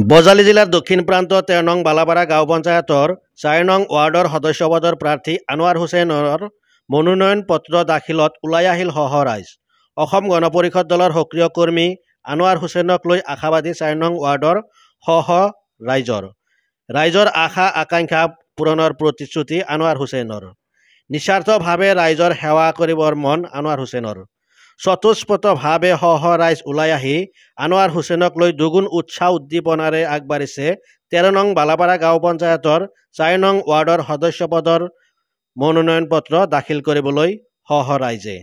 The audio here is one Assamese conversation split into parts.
বজালী জিলাৰ দক্ষিণ প্ৰান্তত 13 নং বালাপাৰা গাঁও পঞ্চায়তৰ 4 নং ৱাৰ্ডৰ সদস্য পদৰ প্ৰাৰ্থী আনোৱাৰ হুছেইনৰ মনোনয়ন পত্ৰ দাখিলত ওলাই আহিল ৰাইজ। অসম গণ পৰিষদ দলৰ সক্ৰিয় কৰ্মী আনোৱাৰ হুছেইনক লৈ আশাবাদী 4 নং ৱাৰ্ডৰ ৰাইজৰ আশা আকাংক্ষা পূৰণৰ প্ৰতিশ্ৰুতি আনোৱাৰ হুছেইনৰ। নিস্বাৰ্থভাৱে ৰাইজৰ সেৱা কৰিবৰ মন আনোৱাৰ হুছেইনৰ। স্বতঃস্ফূৰ্তভাৱে ৰাইজ ওলাই আহি আনোৱাৰ হুছেইনক লৈ দুগুণ উৎসাহ উদ্দীপনাৰে আগবাঢ়িছে 13 নং বালাপাৰা গাঁও পঞ্চায়তৰ 4 নং ৱাৰ্ডৰ সদস্য পদৰ মনোনয়ন পত্ৰ দাখিল কৰিবলৈ ৰাইজে।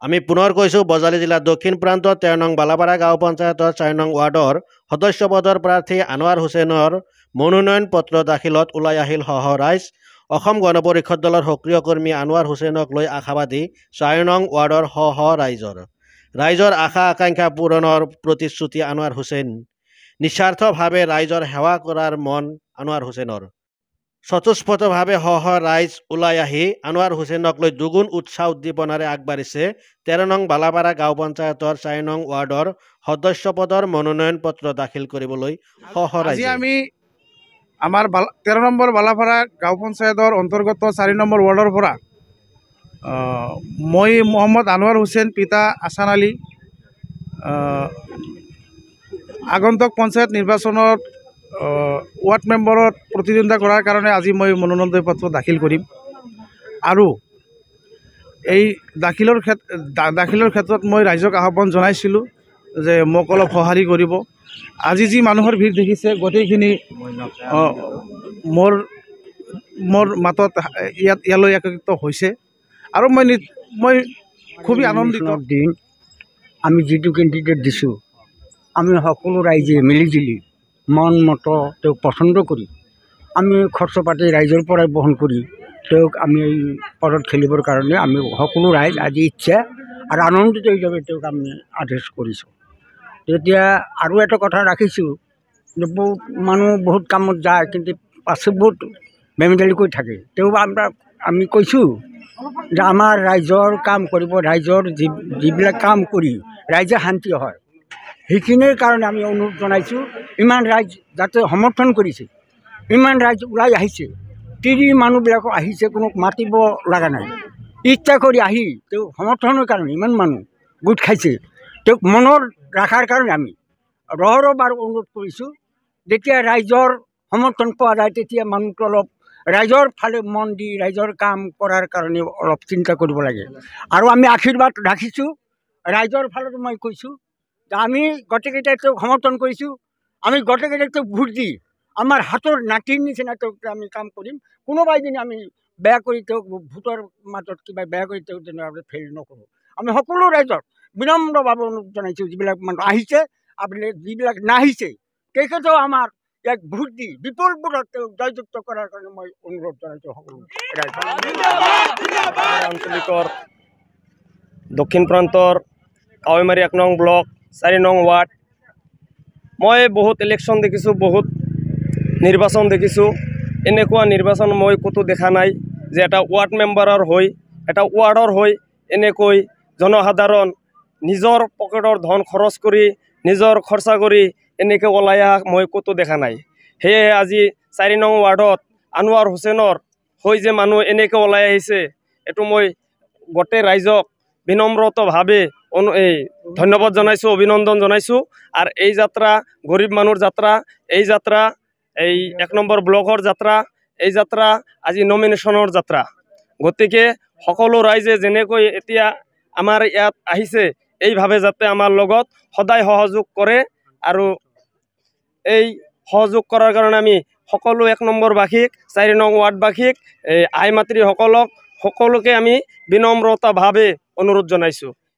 আমি পুনৰ কৈছোঁ, বজালী জিলাৰ দক্ষিণ প্ৰান্তত 13 নং বালাপাৰা গাঁও পঞ্চায়তৰ 4 নং ৱাৰ্ডৰ সদস্য পদৰ প্ৰাৰ্থী আনোৱাৰ হুছেইনৰ মনোনয়ন পত্ৰ দাখিলত ওলাই আহিল ৰাইজ। অসম গণ পৰিষদ দলৰ সক্ৰিয় কৰ্মী আনোৱাৰ হুছেইনক লৈ আশাবাদী 4 নং ৱাৰ্ডৰ ৰাইজৰ আশা আকাংক্ষা পূৰণৰ প্ৰতিশ্ৰুতি আনোৱাৰ হুছেইন। নিস্বাৰ্থভাৱে ৰাইজৰ সেৱা কৰাৰ মন আনোৱাৰ হুছেইনৰ। স্বতঃস্ফূৰ্তভাৱে ৰাইজ ওলাই আহি আনোৱাৰ হুছেইনক লৈ দুগুণ উৎসাহ উদ্দীপনাৰে আগবাঢ়িছে 13 নং বালাপাৰা গাঁও পঞ্চায়তৰ 4 নং ৱাৰ্ডৰ সদস্য পদৰ মনোনয়ন পত্ৰ দাখিল কৰিবলৈ ৰাইজে। আমি আমাৰ 13 নম্বৰ বালাপাৰা গাঁও পঞ্চায়তৰ অন্তৰ্গত 4 নম্বৰ ৱাৰ্ডৰ পৰা মই মোহাম্মদ আনোৱাৰ হুছেইন পিতা আছান আলী আগন্তুক পঞ্চায়ত নিৰ্বাচনত ৱাৰ্ড মেম্বাৰত প্ৰতিদ্বন্দ্বিতা কৰাৰ কাৰণে আজি মই মনোনয়ন পত্ৰ দাখিল কৰিম। আৰু এই দাখিলৰ ক্ষেত্ৰত মই ৰাইজক আহ্বান জনাইছিলোঁ যে মোক অলপ সঁহাৰি কৰিব। আজি যি মানুহৰ ভিৰ দেখিছে, গোটেইখিনি মোৰ মাতত ইয়ালৈ একত্ৰিত হৈছে আৰু মই খুবেই আনন্দিত। দিন আমি যিটো কেণ্ডিডেট দিছোঁ, আমি সকলো ৰাইজে মিলিজুলি মন মত তেওঁক পচন্দ কৰি আমি খৰচ পাতি ৰাইজৰ পৰাই বহন কৰি তেওঁক আমি এই পদত খেলিবৰ কাৰণে আমি সকলো ৰাইজ আজি ইচ্ছা আৰু আনন্দিত হিচাপে তেওঁক আমি আদেশ কৰিছোঁ। তেতিয়া আৰু এটা কথা ৰাখিছোঁ যে বহুত মানুহ বহুত কামত যায়, কিন্তু পাছত বহুত বেমেজালি কৰি থাকে। তেওঁ আমি কৈছোঁ যে আমাৰ ৰাইজৰ কাম কৰিব, ৰাইজৰ যিবিলাক কাম কৰি ৰাইজে শান্তি হয়, সেইখিনিৰ কাৰণে আমি অনুৰোধ জনাইছোঁ। ইমান ৰাইজ যাতে সমৰ্থন কৰিছে, ইমান ৰাইজ ওলাই আহিছে, মানুহবিলাকো আহিছে, কোনো মাতিব লগা নাই, ইচ্ছা কৰি আহি তেওঁ সমৰ্থনৰ কাৰণে ইমান মানুহ গোট খাইছে। তেওঁক মনত ৰখাৰ কাৰণে আমি বাৰ অনুৰোধ কৰিছোঁ, যেতিয়া ৰাইজৰ সমৰ্থন পোৱা যায় তেতিয়া মানুহটো অলপ ৰাইজৰ ফালে মন দি ৰাইজৰ কাম কৰাৰ কাৰণে অলপ চিন্তা কৰিব লাগে। আৰু আমি আশীৰ্বাদ ৰাখিছোঁ ৰাইজৰ ফালত। মই কৈছোঁ যে আমি গোটেইকেইটাই তেওঁক সমৰ্থন কৰিছোঁ, আমি গোটেইকেইটাই তেওঁক ভোট দি আমাৰ হাতৰ নাতিৰ নিচিনা তেওঁক আমি কাম কৰিম। কোনোবাই যেন আমি বেয়া কৰি তেওঁক ভোটৰ মাজত কিবা বেয়া কৰি তেওঁক যেন ফেইল নকৰোঁ। আমি সকলো ৰাইজক বিনম্ৰভাৱে অনুৰোধ জনাইছোঁ, যিবিলাক মানুহ আহিছে আপুনি যিবিলাক নাহিছে তেখেতেও আমাৰ ইয়াক ভোট দি বিপুল ভোটত তেওঁক জয়যুক্ত কৰাৰ কাৰণে মই অনুৰোধ জনাইছোঁ সকলো ৰাইজক। আঞ্চলিকৰ দক্ষিণ প্ৰান্তৰ কাৱৈমাৰী 1 নং ব্লক 4 নং ৱাৰ্ড। মই বহুত ইলেকশ্যন দেখিছোঁ, বহুত নিৰ্বাচন দেখিছোঁ। এনেকুৱা নিৰ্বাচন মই ক'তো দেখা নাই যে এটা ৱাৰ্ড মেম্বাৰৰ হৈ, এটা ৱাৰ্ডৰ হৈ এনেকৈ জনসাধাৰণ নিজৰ পকেটৰ ধন খৰচ কৰি, নিজৰ খৰচা কৰি এনেকৈ ওলাই অহা মই ক'তো দেখা নাই। সেয়ে আজি 4 নং ৱাৰ্ডত আনোৱাৰ হুছেইনৰ হৈ যে মানুহ এনেকৈ ওলাই আহিছে, এইটো মই গোটেই ৰাইজক বিনম্ৰতভাৱে ধন্যবাদ জনাইছোঁ, অভিনন্দন জনাইছোঁ। আৰু এই যাত্ৰা গৰীব মানুহৰ যাত্ৰা, এই যাত্ৰা এই 1 নম্বৰ ব্লকৰ যাত্ৰা, এই যাত্ৰা আজি নমিনেশ্যনৰ যাত্ৰা। গতিকে সকলো ৰাইজে যেনেকৈ এতিয়া আমাৰ ইয়াত আহিছে, এইভাৱে যাতে আমাৰ লগত সদায় সহযোগ কৰে। আৰু এই সহযোগ কৰাৰ কাৰণে আমি সকলো 1 নম্বৰবাসীক, 4 নং ৱাৰ্ডবাসীক, আই মাতৃসকলক সকলোকে আমি বিনম্ৰতাভাৱে অনুৰোধ জনাইছোঁ।